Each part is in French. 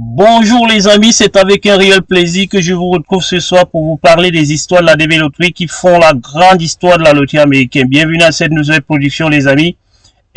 Bonjour les amis, c'est avec un réel plaisir que je vous retrouve ce soir pour vous parler des histoires de la DB Loterie qui font la grande histoire de la loterie américaine. Bienvenue à cette nouvelle production les amis.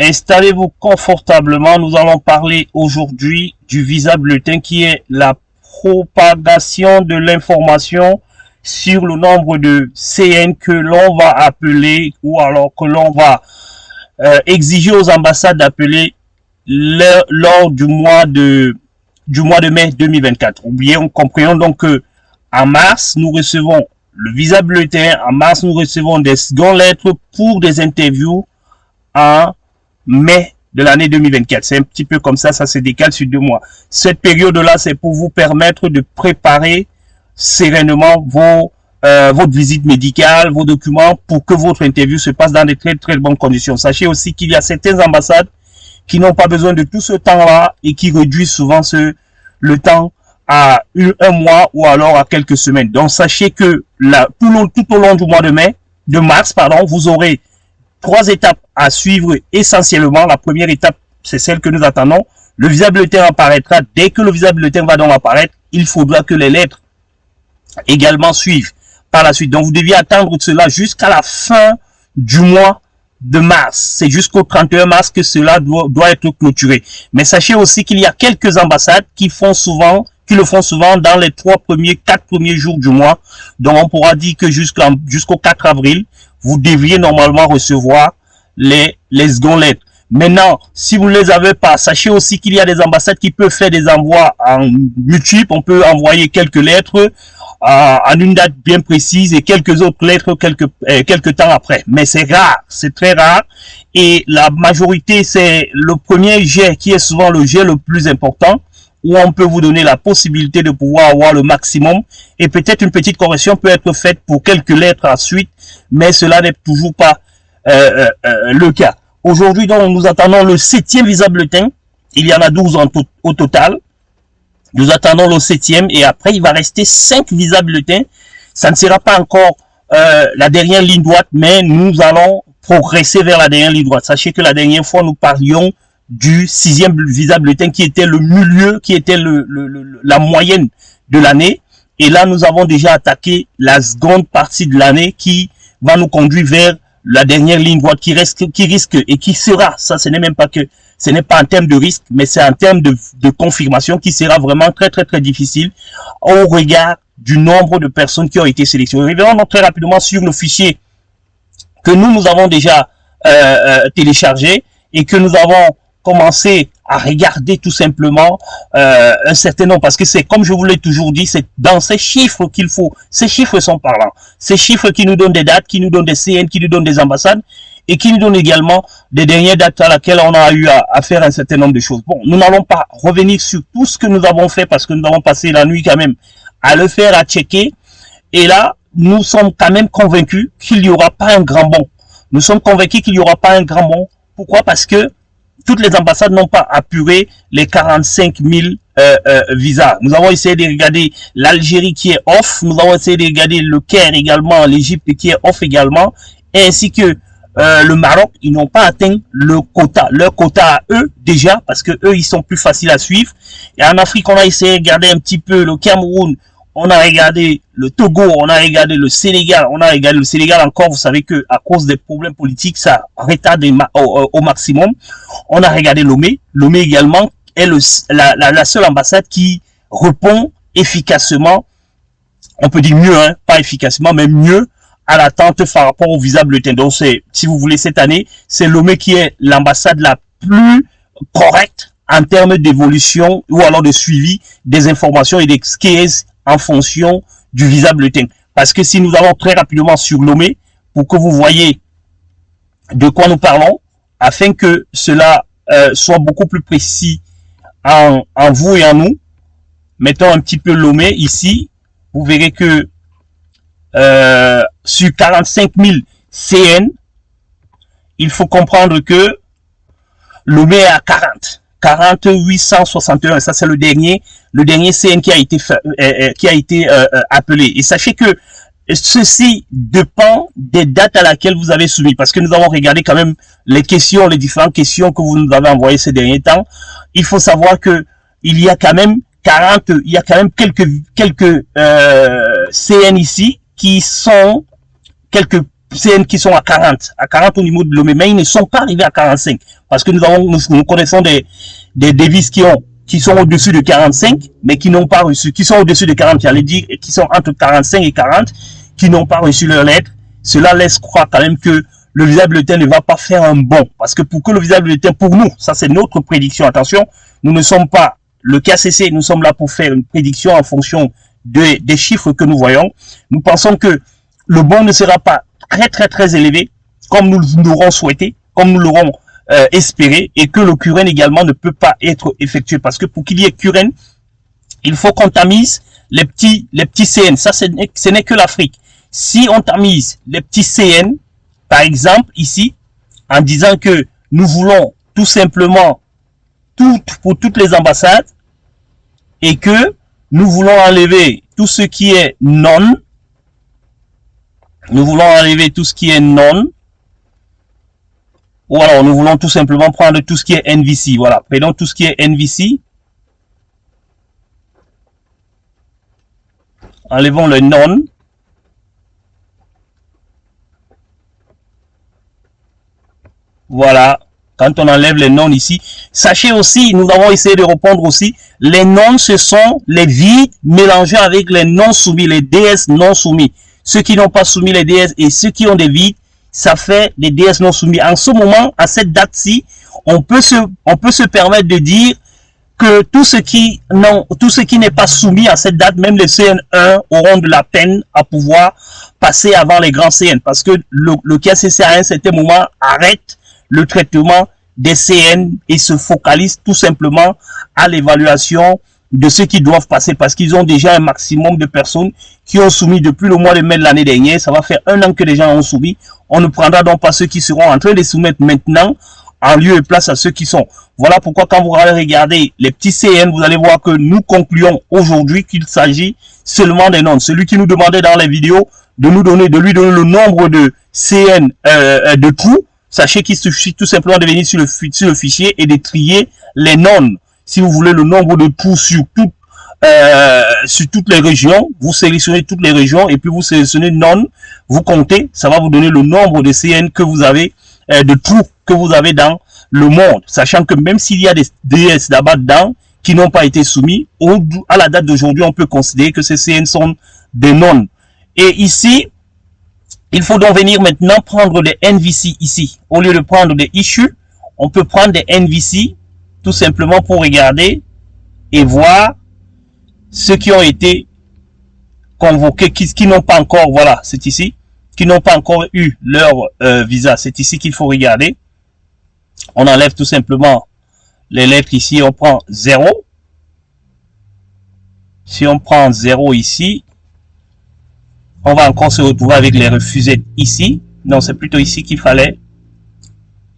Installez-vous confortablement, nous allons parler aujourd'hui du Visa Bulletin qui est la propagation de l'information sur le nombre de CN que l'on va appeler ou alors que l'on va exiger aux ambassades d'appeler lors du mois de mai 2024. Comprenons donc que en mars, nous recevons le Visa Bulletin. En mars, nous recevons des secondes lettres pour des interviews en mai de l'année 2024. C'est un petit peu comme ça se décale sur 2 mois. Cette période-là, c'est pour vous permettre de préparer sereinement votre visite médicale, vos documents, pour que votre interview se passe dans de très très bonnes conditions. Sachez aussi qu'il y a certaines ambassades qui n'ont pas besoin de tout ce temps-là et qui réduisent souvent le temps à un mois ou alors à quelques semaines. Donc, sachez que tout au long du mois de mars, vous aurez 3 étapes à suivre essentiellement. La première étape, c'est celle que nous attendons. Le Visa Bulletin apparaîtra. Dès que le Visa Bulletin va donc apparaître, il faudra que les lettres également suivent par la suite. Donc, vous deviez attendre cela jusqu'à la fin du mois de mars. C'est jusqu'au 31 mars que cela doit être clôturé. Mais sachez aussi qu'il y a quelques ambassades qui le font souvent dans les 4 premiers jours du mois. Donc, on pourra dire que jusqu'au 4 avril, vous devriez normalement recevoir les secondes lettres. Maintenant, si vous ne les avez pas, sachez aussi qu'il y a des ambassades qui peuvent faire des envois en multiples. On peut envoyer quelques lettres en une date bien précise et quelques autres lettres quelques temps après. Mais c'est rare, c'est très rare. Et la majorité, c'est le premier jet qui est souvent le jet le plus important, où on peut vous donner la possibilité de pouvoir avoir le maximum. Et peut-être une petite correction peut être faite pour quelques lettres ensuite, mais cela n'est toujours pas le cas. Aujourd'hui, donc, nous attendons le 7e Visa Bulletin. Il y en a 12 au total. Nous attendons le 7e et après, il va rester 5 Visa Bulletins. Ça ne sera pas encore la dernière ligne droite, mais nous allons progresser vers la dernière ligne droite. Sachez que la dernière fois, nous parlions du 6e Visa Bulletin qui était le milieu, qui était la moyenne de l'année. Et là, nous avons déjà attaqué la seconde partie de l'année qui va nous conduire vers la dernière ligne droite qui risque et qui sera, ça ce n'est même pas que, ce n'est pas en termes de risque, mais c'est en termes de confirmation qui sera vraiment très très très difficile au regard du nombre de personnes qui ont été sélectionnées. Revenons donc très rapidement sur le fichier que nous avons déjà téléchargé et que nous avons commencé à regarder tout simplement un certain nombre, parce que c'est comme je vous l'ai toujours dit, c'est dans ces chiffres qu'il faut, ces chiffres sont parlants, ces chiffres qui nous donnent des dates, qui nous donnent des CN, qui nous donnent des ambassades et qui nous donnent également des dernières dates à laquelle on a eu à faire un certain nombre de choses. Bon, nous n'allons pas revenir sur tout ce que nous avons fait parce que nous avons passé la nuit quand même à le faire, à checker, et là nous sommes quand même convaincus qu'il n'y aura pas un grand bond. Nous sommes convaincus qu'il n'y aura pas un grand bond. Pourquoi? Parce que toutes les ambassades n'ont pas apuré les 45 000 visas. Nous avons essayé de regarder l'Algérie qui est off. Nous avons essayé de regarder le Caire également, l'Égypte qui est off également, ainsi que le Maroc. Ils n'ont pas atteint leur quota à eux déjà, parce que eux ils sont plus faciles à suivre. Et en Afrique, on a essayé de regarder un petit peu le Cameroun. On a regardé le Togo, on a regardé le Sénégal, encore, vous savez que à cause des problèmes politiques, ça retarde au maximum. On a regardé Lomé. Lomé également est la seule ambassade qui répond efficacement, on peut dire mieux, hein, pas efficacement, mais mieux à l'attente par rapport au Visa Bulletin. Donc c'est, si vous voulez, cette année, c'est Lomé qui est l'ambassade la plus correcte en termes d'évolution ou alors de suivi des informations et des cases en fonction du Visa Bulletin. Parce que si nous allons très rapidement sur Lomé, pour que vous voyez de quoi nous parlons, afin que cela soit beaucoup plus précis en vous et en nous, mettons un petit peu Lomé ici, vous verrez que sur 45 000 CN, il faut comprendre que Lomé est à 40 861, ça c'est le dernier CN qui a été appelé. Et sachez que ceci dépend des dates à laquelle vous avez soumis, parce que nous avons regardé quand même les différentes questions que vous nous avez envoyées ces derniers temps. Il faut savoir que il y a quand même 40, il y a quand même quelques CN ici qui sont quelques CN qui sont à 40 au niveau de Lomé, mais ils ne sont pas arrivés à 45 parce que nous connaissons des devises qui sont au-dessus de 45, mais qui n'ont pas reçu, qui sont au-dessus de 40, j'allais dire, et qui sont entre 45 et 40, qui n'ont pas reçu leur lettre. Cela laisse croire quand même que le visa bulletin ne va pas faire un bond, parce que pour que le visa bulletin, pour nous, ça c'est notre prédiction, attention, nous ne sommes pas le KCC, nous sommes là pour faire une prédiction en fonction des chiffres que nous voyons. Nous pensons que le bond ne sera pas très élevé, comme nous l'aurons souhaité, comme nous l'aurons espéré, et que le Curren également ne peut pas être effectué, parce que pour qu'il y ait Curren, il faut qu'on tamise les petits CN. Ça, ce n'est que l'Afrique. Si on tamise les petits CN, par exemple ici, en disant que nous voulons tout simplement pour toutes les ambassades, et que nous voulons enlever tout ce qui est non, nous voulons enlever tout ce qui est non, ou alors nous voulons tout simplement prendre tout ce qui est NVC. Voilà, prenons tout ce qui est NVC. Enlevons le non. Voilà, quand on enlève les non ici, sachez aussi, nous avons essayé de répondre aussi, les non, ce sont les vides mélangés avec les non soumis, les DS non soumis. Ceux qui n'ont pas soumis les DS et ceux qui ont des vides, ça fait les DS non soumis. En ce moment, à cette date-ci, on peut se permettre de dire que tout ce qui n'est pas soumis à cette date, même les CN1 auront de la peine à pouvoir passer avant les grands CN, parce que le KCC à un certain moment arrête le traitement des CN et se focalise tout simplement à l'évaluation de ceux qui doivent passer, parce qu'ils ont déjà un maximum de personnes qui ont soumis depuis le mois de mai de l'année dernière. Ça va faire 1 an que les gens ont soumis. On ne prendra donc pas ceux qui seront en train de soumettre maintenant en lieu et place à ceux qui sont. Voilà pourquoi quand vous allez regarder les petits CN, vous allez voir que nous concluons aujourd'hui qu'il s'agit seulement des noms. Celui qui nous demandait dans les vidéos de lui donner le nombre de CN de trous, sachez qu'il suffit tout simplement de venir sur le fichier et de trier les noms. Si vous voulez le nombre de trous sur toutes les régions, vous sélectionnez toutes les régions et puis vous sélectionnez non, vous comptez, ça va vous donner le nombre de CN que vous avez, de trous que vous avez dans le monde, sachant que même s'il y a des DS là-bas dedans qui n'ont pas été soumis, à la date d'aujourd'hui, on peut considérer que ces CN sont des non. Et ici, il faut donc venir maintenant prendre des NVC ici. Au lieu de prendre des issues, on peut prendre des NVC tout simplement pour regarder et voir ceux qui ont été convoqués, qui n'ont pas encore, voilà, c'est ici, qui n'ont pas encore eu leur visa. C'est ici qu'il faut regarder. On enlève tout simplement les lettres ici, on prend 0. Si on prend 0 ici, on va encore se retrouver avec les refusés ici. Non, c'est plutôt ici qu'il fallait.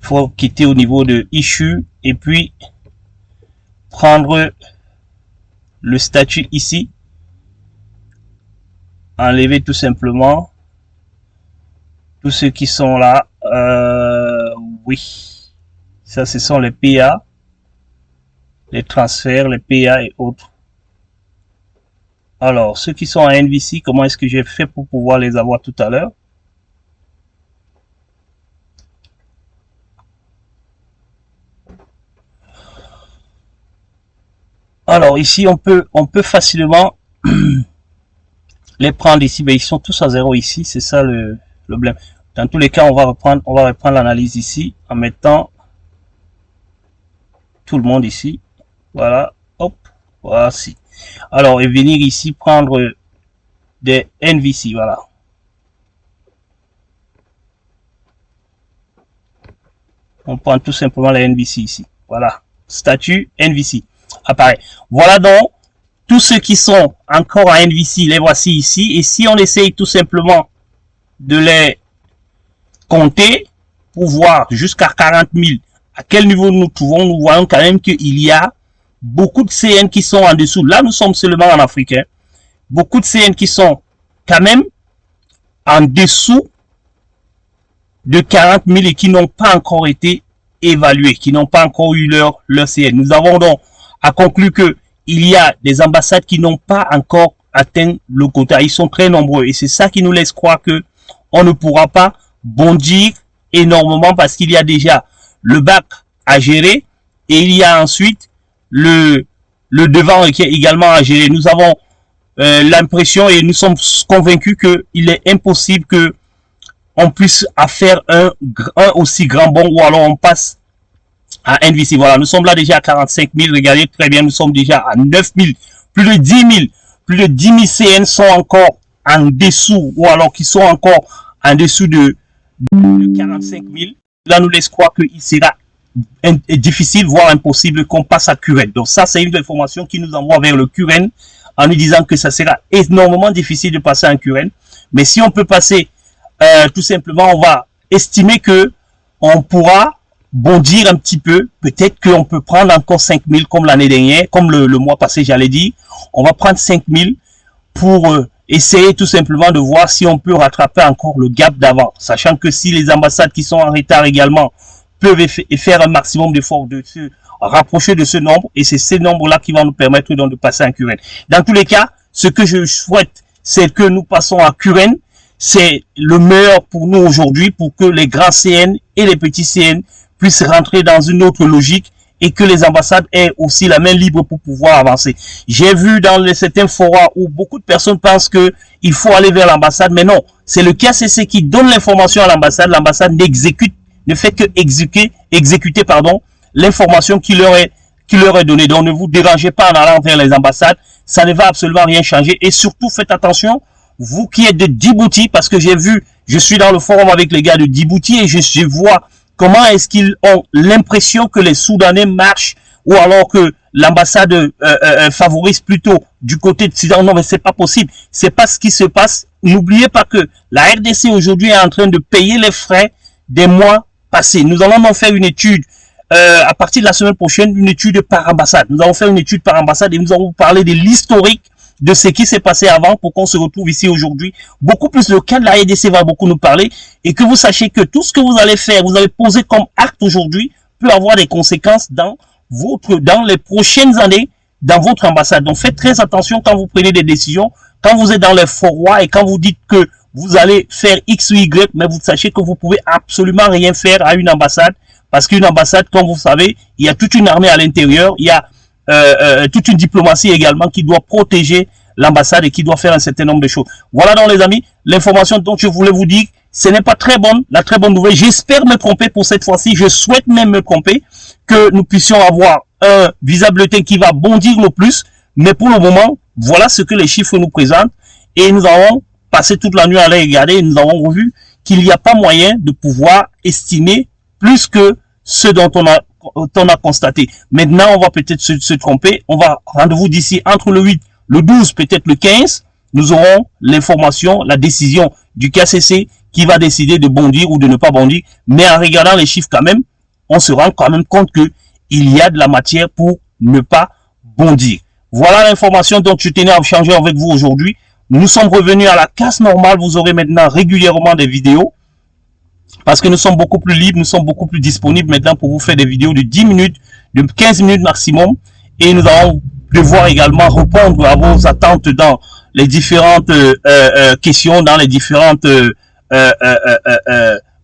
Il faut quitter au niveau de issue et puis prendre le statut ici. Enlever tout simplement tous ceux qui sont là. Oui. Ça, ce sont les PA, les transferts, les PA et autres. Alors, ceux qui sont à NVC, comment est-ce que j'ai fait pour pouvoir les avoir tout à l'heure? Alors, ici, on peut facilement les prendre ici. Mais ils sont tous à 0 ici. C'est ça le problème. Dans tous les cas, on va reprendre l'analyse ici en mettant tout le monde ici. Voilà. Hop. Voici. Alors, et venir ici prendre des NVC. Voilà. On prend tout simplement les NVC ici. Voilà. Statut NVC. Apparaît. Voilà donc tous ceux qui sont encore à NVC. Les voici ici. Et si on essaye tout simplement de les compter pour voir jusqu'à 40 000 à quel niveau nous trouvons, nous voyons quand même qu'il y a beaucoup de CN qui sont en dessous. Là, nous sommes seulement en Afrique. Hein. Beaucoup de CN qui sont quand même en dessous de 40 000 et qui n'ont pas encore été évalués, qui n'ont pas encore eu leur CN. Nous avons donc à conclure que il y a des ambassades qui n'ont pas encore atteint le quota. Ils sont très nombreux et c'est ça qui nous laisse croire que on ne pourra pas bondir énormément parce qu'il y a déjà le bac à gérer et il y a ensuite le devant qui est également à gérer. Nous avons l'impression et nous sommes convaincus qu'il est impossible que on puisse faire un aussi grand bond ou alors on passe à NVC. Voilà, nous sommes là déjà à 45 000. Regardez très bien, nous sommes déjà à 9 000. Plus de 10 000. Plus de 10 000 CN sont encore en dessous ou alors qui sont encore en dessous de 45 000. Là, nous laisse croire qu'il sera difficile, voire impossible qu'on passe à Curen. Donc ça, c'est une information qui nous envoie vers le Curen en nous disant que ça sera énormément difficile de passer à Curen. Mais si on peut passer, tout simplement, on va estimer que on pourra bondir un petit peu. Peut-être qu'on peut prendre encore 5 000 comme l'année dernière, comme le mois passé, j'allais dire. On va prendre 5 000 pour essayer tout simplement de voir si on peut rattraper encore le gap d'avant. Sachant que si les ambassades qui sont en retard également peuvent faire un maximum d'efforts de se rapprocher de ce nombre, et c'est ce nombre-là qui va nous permettre donc de passer à Curen. Dans tous les cas, ce que je souhaite, c'est que nous passons à Curen. C'est le meilleur pour nous aujourd'hui, pour que les grands CN et les petits CN puissent rentrer dans une autre logique et que les ambassades aient aussi la main libre pour pouvoir avancer. J'ai vu dans certains forums où beaucoup de personnes pensent que il faut aller vers l'ambassade, mais non, c'est le KCC qui donne l'information à l'ambassade. L'ambassade ne fait que exécuter l'information qui leur est donnée. Donc ne vous dérangez pas en allant vers les ambassades, ça ne va absolument rien changer. Et surtout faites attention, vous qui êtes de Djibouti, parce que je suis dans le forum avec les gars de Djibouti et je vois comment est-ce qu'ils ont l'impression que les Soudanais marchent ou alors que l'ambassade favorise plutôt du côté de Soudan. Non, mais c'est pas possible. C'est pas ce qui se passe. N'oubliez pas que la RDC aujourd'hui est en train de payer les frais des mois passés. Nous allons en faire une étude à partir de la semaine prochaine, une étude par ambassade. Nous allons faire une étude par ambassade et nous allons vous parler de l'historique de ce qui s'est passé avant pour qu'on se retrouve ici aujourd'hui. Beaucoup plus le cas de la RDC va beaucoup nous parler et que vous sachiez que tout ce que vous allez faire, vous allez poser comme acte aujourd'hui peut avoir des conséquences dans les prochaines années dans votre ambassade. Donc faites très attention quand vous prenez des décisions, quand vous êtes dans les forums et quand vous dites que vous allez faire X ou Y, mais vous sachez que vous pouvez absolument rien faire à une ambassade parce qu'une ambassade, comme vous savez, il y a toute une armée à l'intérieur, il y a toute une diplomatie également qui doit protéger l'ambassade et qui doit faire un certain nombre de choses. Voilà donc les amis, l'information dont je voulais vous dire, ce n'est pas très bonne, la très bonne nouvelle. J'espère me tromper pour cette fois-ci, je souhaite même me tromper, que nous puissions avoir un visa bulletin qui va bondir le plus, mais pour le moment, voilà ce que les chiffres nous présentent et nous avons passé toute la nuit à les regarder et nous avons revu qu'il n'y a pas moyen de pouvoir estimer plus que ce dont on a constaté. Maintenant, on va peut-être se tromper. On va rendez-vous d'ici entre le 8, le 12, peut-être le 15. Nous aurons l'information, la décision du KCC qui va décider de bondir ou de ne pas bondir. Mais en regardant les chiffres quand même, on se rend quand même compte que il y a de la matière pour ne pas bondir. Voilà l'information dont je tenais à échanger avec vous aujourd'hui. Nous sommes revenus à la casse normale. Vous aurez maintenant régulièrement des vidéos. Parce que nous sommes beaucoup plus libres, nous sommes beaucoup plus disponibles maintenant pour vous faire des vidéos de 10 minutes, de 15 minutes maximum. Et nous allons devoir également répondre à vos attentes dans les différentes questions, dans les différentes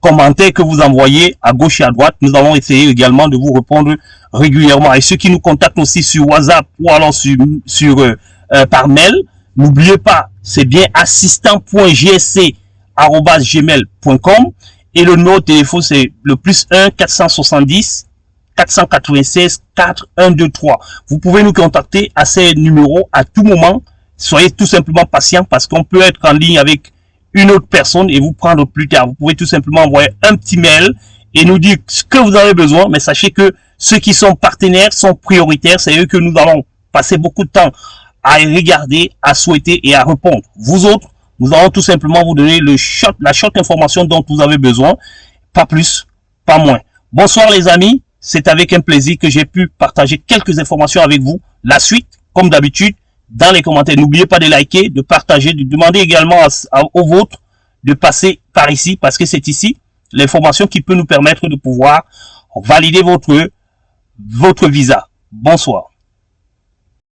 commentaires que vous envoyez à gauche et à droite. Nous allons essayer également de vous répondre régulièrement. Et ceux qui nous contactent aussi sur WhatsApp ou alors par mail, n'oubliez pas, c'est bien assistant.gsc@gmail.com. Et le numéro de téléphone, c'est le +1 470 496 4123. Vous pouvez nous contacter à ces numéros à tout moment. Soyez tout simplement patient parce qu'on peut être en ligne avec une autre personne et vous prendre plus tard. Vous pouvez tout simplement envoyer un petit mail et nous dire ce que vous avez besoin. Mais sachez que ceux qui sont partenaires sont prioritaires. C'est eux que nous allons passer beaucoup de temps à regarder, à souhaiter et à répondre. Vous autres, nous allons tout simplement vous donner la short information dont vous avez besoin. Pas plus, pas moins. Bonsoir les amis. C'est avec un plaisir que j'ai pu partager quelques informations avec vous. La suite, comme d'habitude, dans les commentaires. N'oubliez pas de liker, de partager, de demander également aux vôtres de passer par ici parce que c'est ici l'information qui peut nous permettre de pouvoir valider votre visa. Bonsoir.